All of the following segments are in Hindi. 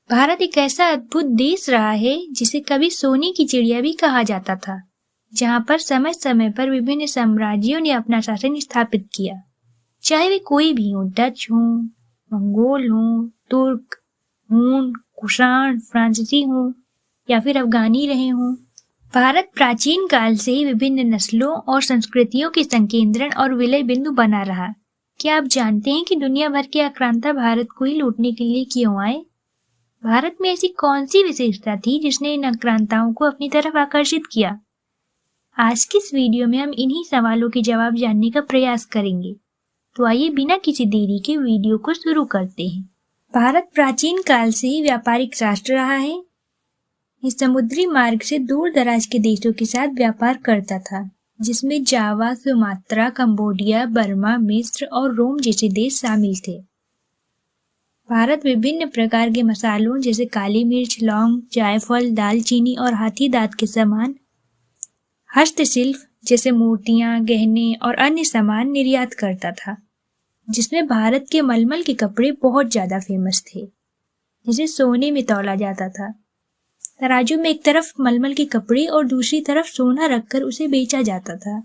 भारत एक ऐसा अद्भुत देश रहा है जिसे कभी सोने की चिड़िया भी कहा जाता था, जहाँ पर समय समय पर विभिन्न साम्राज्यों ने अपना शासन स्थापित किया। चाहे वे कोई भी हो, डच हो, मंगोल हो, तुर्क, हून, कुषाण, फ्रांसीसी हो या फिर अफगानी रहे हों, भारत प्राचीन काल से ही विभिन्न नस्लों और संस्कृतियों के संकेंद्रण और विलय बिंदु बना रहा। क्या आप जानते हैं कि दुनिया भर के आक्रांता भारत को ही लूटने के लिए क्यों आए? भारत में ऐसी कौन सी विशेषता थी जिसने इन आक्रांताओं को अपनी तरफ आकर्षित किया? आज की इस वीडियो में हम इन्हीं सवालों के जवाब जानने का प्रयास करेंगे। तो आइए बिना किसी देरी के वीडियो को शुरू करते हैं। भारत प्राचीन काल से ही व्यापारिक राष्ट्र रहा है। इस समुद्री मार्ग से दूर दराज के देशों के साथ व्यापार करता था, जिसमें जावा, सुमात्रा, कंबोडिया, बर्मा, मिस्र और रोम जैसे देश शामिल थे। भारत विभिन्न प्रकार के मसालों जैसे काली मिर्च, लौंग, जायफल, दालचीनी और हाथी दांत के सामान, हस्तशिल्प जैसे मूर्तियां, गहने और अन्य सामान निर्यात करता था, जिसमें भारत के मलमल के कपड़े बहुत ज्यादा फेमस थे, जिसे सोने में तौला जाता था। तराजू में एक तरफ मलमल के कपड़े और दूसरी तरफ सोना रखकर उसे बेचा जाता था।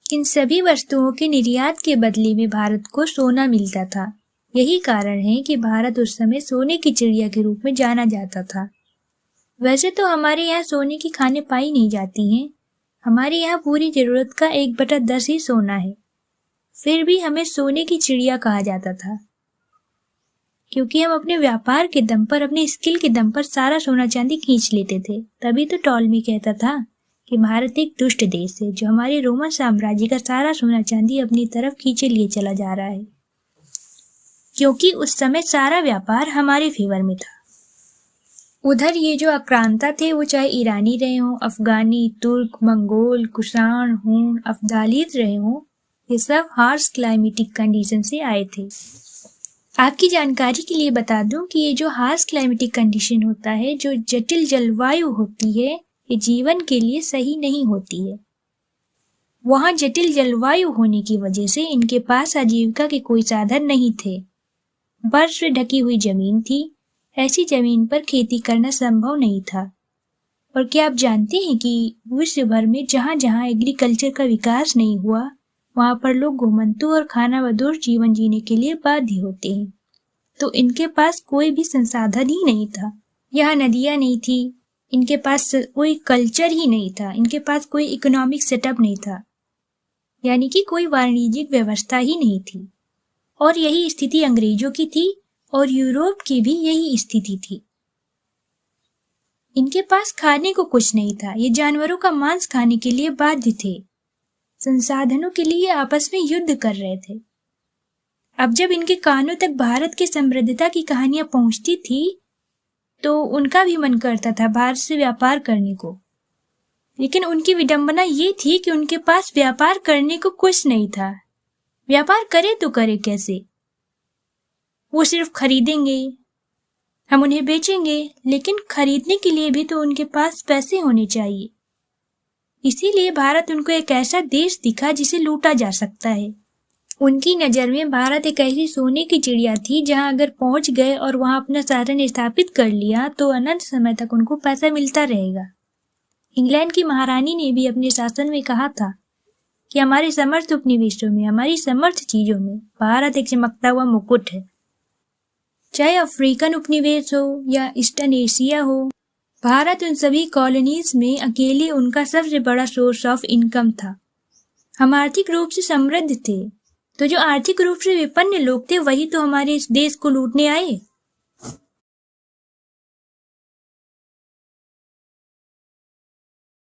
इन सभी वस्तुओं के निर्यात के बदले में भारत को सोना मिलता था। यही कारण है कि भारत उस समय सोने की चिड़िया के रूप में जाना जाता था। वैसे तो हमारे यहाँ सोने की खानें पाई नहीं जाती हैं। हमारे यहाँ पूरी जरूरत का 1/10 ही सोना है। फिर भी हमें सोने की चिड़िया कहा जाता था, क्योंकि हम अपने व्यापार के दम पर, अपने स्किल के दम पर सारा सोना चांदी खींच लेते थे। तभी तो टॉलमी कहता था कि भारत एक दुष्ट देश है जो हमारे रोमन साम्राज्य का सारा सोना चांदी अपनी तरफ खींचे लिए चला जा रहा है, क्योंकि उस समय सारा व्यापार हमारे फेवर में था। उधर ये जो आक्रांता थे वो चाहे ईरानी रहे हों, अफगानी, तुर्क, मंगोल, कुषाण, हूण, अफ़गालीद रहे हों, ये सब हार्श क्लाइमेटिक कंडीशन से आए थे। आपकी जानकारी के लिए बता दूं कि ये जो हार्श क्लाइमेटिक कंडीशन होता है, जो जटिल जलवायु होती है, ये जीवन के लिए सही नहीं होती है। वहाँ जटिल जलवायु होने की वजह से इनके पास आजीविका के कोई साधन नहीं थे। बर्फ से ढकी हुई जमीन थी। ऐसी जमीन पर खेती करना संभव नहीं था। और क्या आप जानते हैं कि विश्व भर में जहाँ जहाँ एग्रीकल्चर का विकास नहीं हुआ, वहाँ पर लोग घुमंतु और खानाबदोश जीवन जीने के लिए बाध्य होते हैं। तो इनके पास कोई भी संसाधन ही नहीं था। यहाँ नदियाँ नहीं थी, इनके पास कोई कल्चर ही नहीं था, इनके पास कोई इकोनॉमिक सेटअप नहीं था, यानी कि कोई वाणिज्यिक व्यवस्था ही नहीं थी। और यही स्थिति अंग्रेजों की थी और यूरोप की भी यही स्थिति थी। इनके पास खाने को कुछ नहीं था। ये जानवरों का मांस खाने के लिए बाध्य थे। संसाधनों के लिए आपस में युद्ध कर रहे थे। अब जब इनके कानों तक भारत की समृद्धता की कहानियां पहुंचती थी, तो उनका भी मन करता था भारत से व्यापार करने को। लेकिन उनकी विडंबना ये थी कि उनके पास व्यापार करने को कुछ नहीं था। व्यापार करे तो करे कैसे? वो सिर्फ खरीदेंगे, हम उन्हें बेचेंगे, लेकिन खरीदने के लिए भी तो उनके पास पैसे होने चाहिए। इसीलिए भारत उनको एक ऐसा देश दिखा जिसे लूटा जा सकता है। उनकी नजर में भारत एक ऐसी सोने की चिड़िया थी जहां अगर पहुंच गए और वहां अपना शासन स्थापित कर लिया तो अनंत समय तक उनको पैसा मिलता रहेगा। इंग्लैंड की महारानी ने भी अपने शासन में कहा था कि हमारे समर्थ उपनिवेशों में, हमारी समर्थ चीजों में भारत एक चमकता हुआ मुकुट है। चाहे अफ्रीकन उपनिवेश हो या ईस्टर्न एशिया हो, भारत उन सभी कॉलोनीज में अकेले उनका सबसे बड़ा सोर्स ऑफ इनकम था। हम आर्थिक रूप से समृद्ध थे, तो जो आर्थिक रूप से विपन्न लोग थे वही तो हमारे इस देश को लूटने आए।